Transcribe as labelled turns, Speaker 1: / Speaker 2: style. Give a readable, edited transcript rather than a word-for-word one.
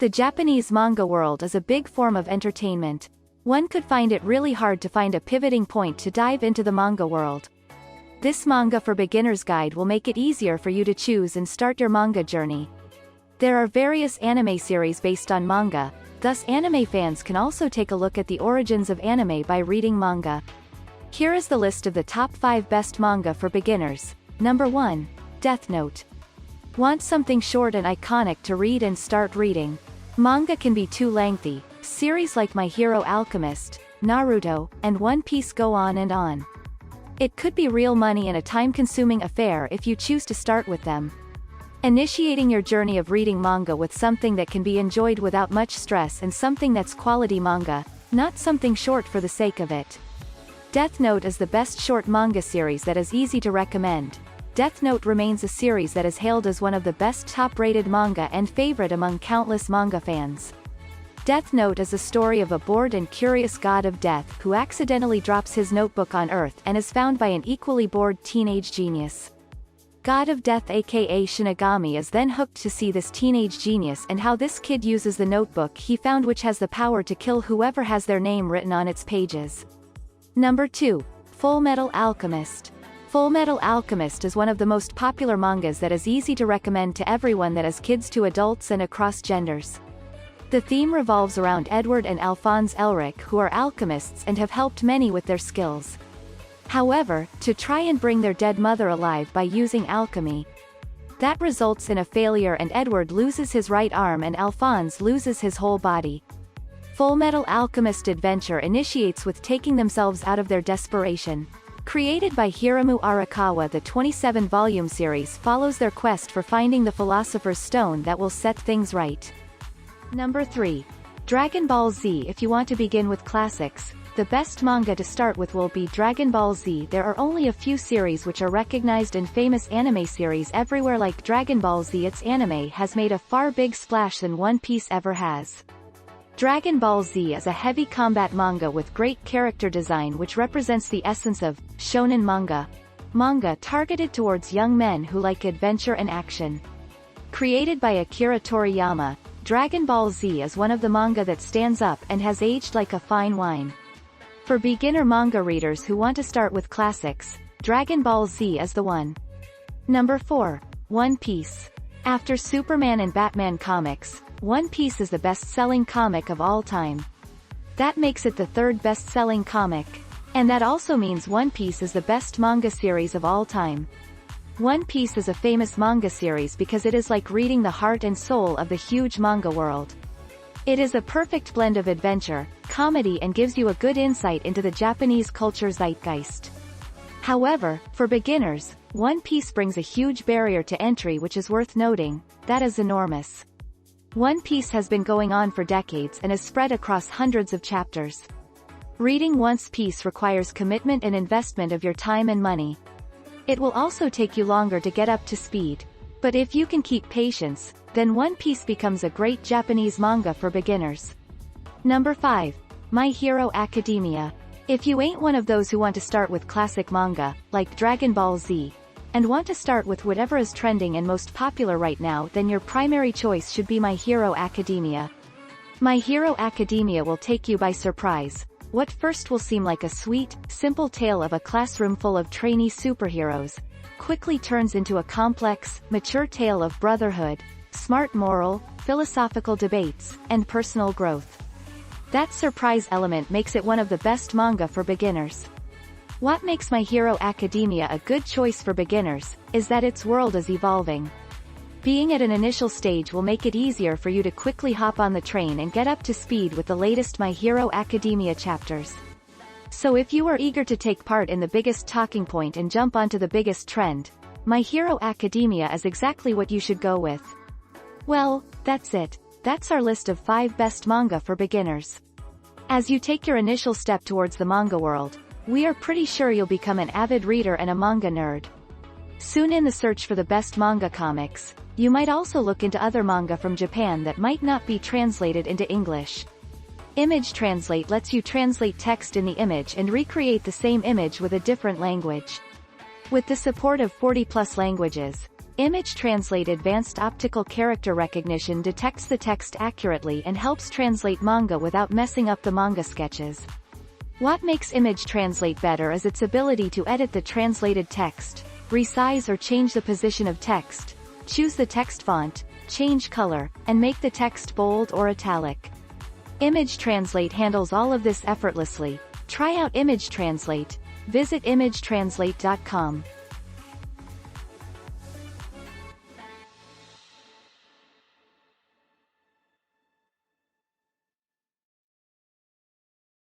Speaker 1: The Japanese manga world is a big form of entertainment. One could find it really hard to find a pivoting point to dive into the manga world. This Manga for Beginners guide will make it easier for you to choose and start your manga journey. There are various anime series based on manga, thus anime fans can also take a look at the origins of anime by reading manga. Here is the list of the top 5 best manga for beginners. Number 1. Death Note. Want something short and iconic to read and start reading? Manga can be too lengthy. Series like My Hero Alchemist, Naruto, and One Piece go on and on. It could be real money and a time-consuming affair if you choose to start with them. Initiating your journey of reading manga with something that can be enjoyed without much stress and something that's quality manga, not something short for the sake of it. Death Note is the best short manga series that is easy to recommend. Death Note remains a series that is hailed as one of the best top-rated manga and favorite among countless manga fans. Death Note is a story of a bored and curious god of death who accidentally drops his notebook on Earth and is found by an equally bored teenage genius. God of Death aka Shinigami is then hooked to see this teenage genius and how this kid uses the notebook he found, which has the power to kill whoever has their name written on its pages. Number 2. Fullmetal Alchemist. Fullmetal Alchemist is one of the most popular mangas that is easy to recommend to everyone, that is kids to adults and across genders. The theme revolves around Edward and Alphonse Elric, who are alchemists and have helped many with their skills. However, to try and bring their dead mother alive by using alchemy. That results in a failure and Edward loses his right arm and Alphonse loses his whole body. Fullmetal Alchemist adventure initiates with taking themselves out of their desperation. Created by Hiromu Arakawa, the 27-volume series follows their quest for finding the Philosopher's Stone that will set things right. Number 3. Dragon Ball Z. If you want to begin with classics, the best manga to start with will be Dragon Ball Z. There are only a few series which are recognized and famous anime series everywhere like Dragon Ball Z. Its anime has made a far big splash than One Piece ever has. Dragon Ball Z is a heavy combat manga with great character design which represents the essence of shonen manga. Manga targeted towards young men who like adventure and action. Created by Akira Toriyama, Dragon Ball Z is one of the manga that stands up and has aged like a fine wine. For beginner manga readers who want to start with classics, Dragon Ball Z is the one. Number 4. One Piece. After Superman and Batman comics, One Piece is the best-selling comic of all time. That makes it the third best-selling comic. And that also means One Piece is the best manga series of all time. One Piece is a famous manga series because it is like reading the heart and soul of the huge manga world. It is a perfect blend of adventure, comedy and gives you a good insight into the Japanese culture zeitgeist. However, for beginners, One Piece brings a huge barrier to entry which is worth noting, that is enormous. One Piece has been going on for decades and is spread across hundreds of chapters. Reading One Piece requires commitment and investment of your time and money. It will also take you longer to get up to speed. But if you can keep patience, then One Piece becomes a great Japanese manga for beginners. Number 5. My Hero Academia. If you ain't one of those who want to start with classic manga, like Dragon Ball Z, and want to start with whatever is trending and most popular right now, then your primary choice should be My Hero Academia. My Hero Academia will take you by surprise. What first will seem like a sweet, simple tale of a classroom full of trainee superheroes, quickly turns into a complex, mature tale of brotherhood, smart moral, philosophical debates, and personal growth. That surprise element makes it one of the best manga for beginners. What makes My Hero Academia a good choice for beginners, is that its world is evolving. Being at an initial stage will make it easier for you to quickly hop on the train and get up to speed with the latest My Hero Academia chapters. So if you are eager to take part in the biggest talking point and jump onto the biggest trend, My Hero Academia is exactly what you should go with. Well, that's it. That's our list of 5 best manga for beginners. As you take your initial step towards the manga world, we are pretty sure you'll become an avid reader and a manga nerd. Soon in the search for the best manga comics, you might also look into other manga from Japan that might not be translated into English. Image Translate lets you translate text in the image and recreate the same image with a different language. With the support of 40+ languages, Image Translate Advanced Optical Character Recognition detects the text accurately and helps translate manga without messing up the manga sketches. What makes Image Translate better is its ability to edit the translated text, resize or change the position of text, choose the text font, change color, and make the text bold or italic. Image Translate handles all of this effortlessly. Try out Image Translate. Visit imagetranslate.com.